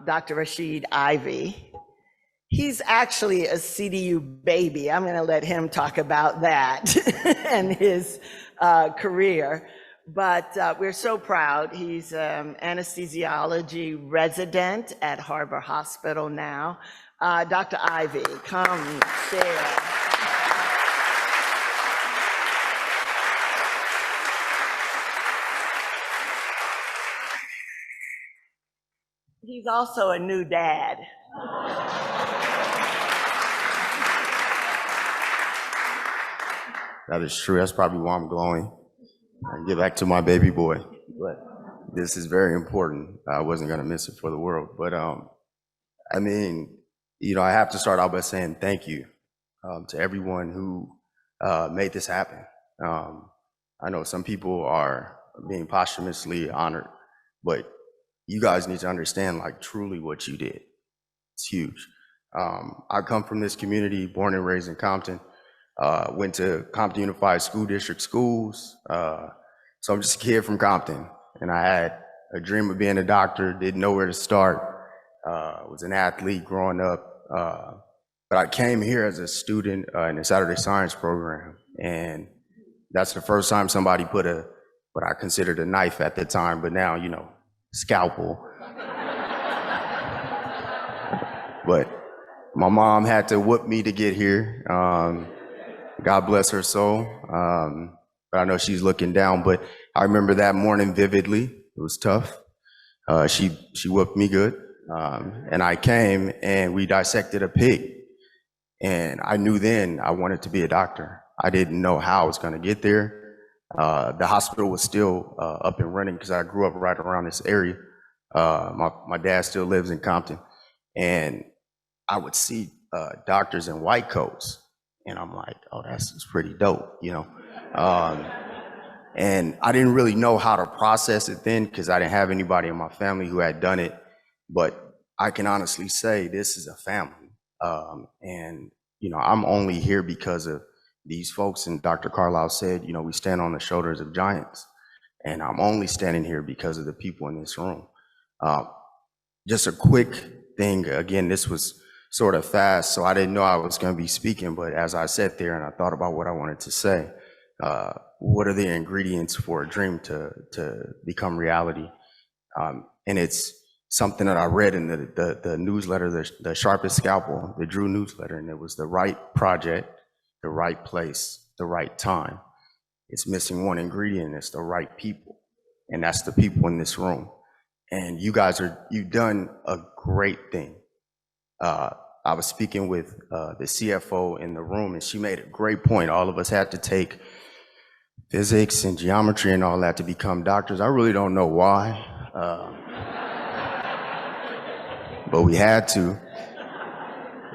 Dr. Rasheed Ivey. He's actually a CDU baby. I'm going to let him talk about that and his career. But we're so proud. He's an anesthesiology resident at Harbor Hospital now. Dr. Ivey, come share. He's also a new dad. That is true. That's probably why I'm glowing. I get back to my baby boy, but this is very important. I wasn't going to miss it for the world. But I mean, you know, I have to start out by saying thank you to everyone who made this happen. I know some people are being posthumously honored, but you guys need to understand, like, truly what you did. It's huge. I come from this community, born and raised in Compton. Went to Compton Unified School District schools. So I'm just a kid from Compton, and I had a dream of being a doctor, didn't know where to start. Was an athlete growing up, but I came here as a student in the Saturday Science program, and that's the first time somebody put what I considered a knife at the time, but now, you know, scalpel. But my mom had to whoop me to get here. God bless her soul. But I know she's looking down, but I remember that morning vividly. It was tough. She whooped me good. And I came and we dissected a pig. And I knew then I wanted to be a doctor. I didn't know how I was going to get there. The hospital was still up and running because I grew up right around this area. My dad still lives in Compton. And I would see doctors in white coats. And I'm like, oh, that's pretty dope, you know? And I didn't really know how to process it then because I didn't have anybody in my family who had done it. But I can honestly say this is a family. And, you know, I'm only here because of these folks. And Dr. Carlisle said, you know, we stand on the shoulders of giants. And I'm only standing here because of the people in this room. Just a quick thing. Again, this was sort of fast, so I didn't know I was going to be speaking, but as I sat there and I thought about what I wanted to say, what are the ingredients for a dream to become reality? And it's something that I read in the newsletter, the Sharpest Scalpel, the Drew newsletter, and it was the right project, the right place, the right time. It's missing one ingredient, it's the right people, and that's the people in this room. And you guys you've done a great thing. I was speaking with the CFO in the room, and she made a great point. All of us had to take physics and geometry and all that to become doctors. I really don't know why, but we had to.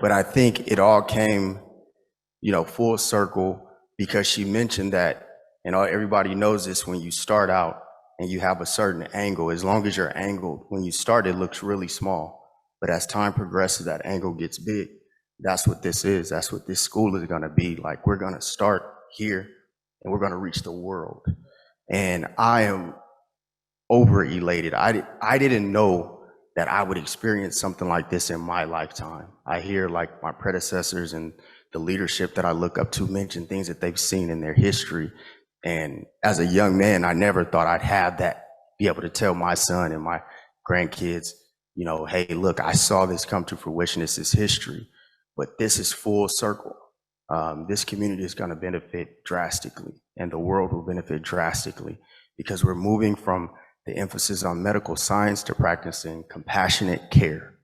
But I think it all came, you know, full circle because she mentioned that, and everybody knows this, when you start out and you have a certain angle, as long as you're angled, when you start, it looks really small. But as time progresses, that angle gets big. That's what this is. That's what this school is going to be. Like, we're going to start here and we're going to reach the world. And I am over elated. I didn't know that I would experience something like this in my lifetime. I hear, like, my predecessors and the leadership that I look up to mention things that they've seen in their history. And as a young man, I never thought I'd have that, be able to tell my son and my grandkids, you know, hey, look, I saw this come to fruition. This is history, but this is full circle. This community is going to benefit drastically, and the world will benefit drastically because we're moving from the emphasis on medical science to practicing compassionate care.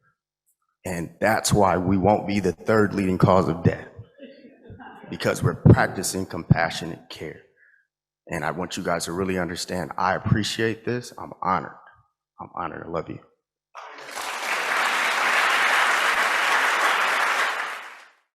And that's why we won't be the third leading cause of death, because we're practicing compassionate care. And I want you guys to really understand, I appreciate this. I'm honored. I love you.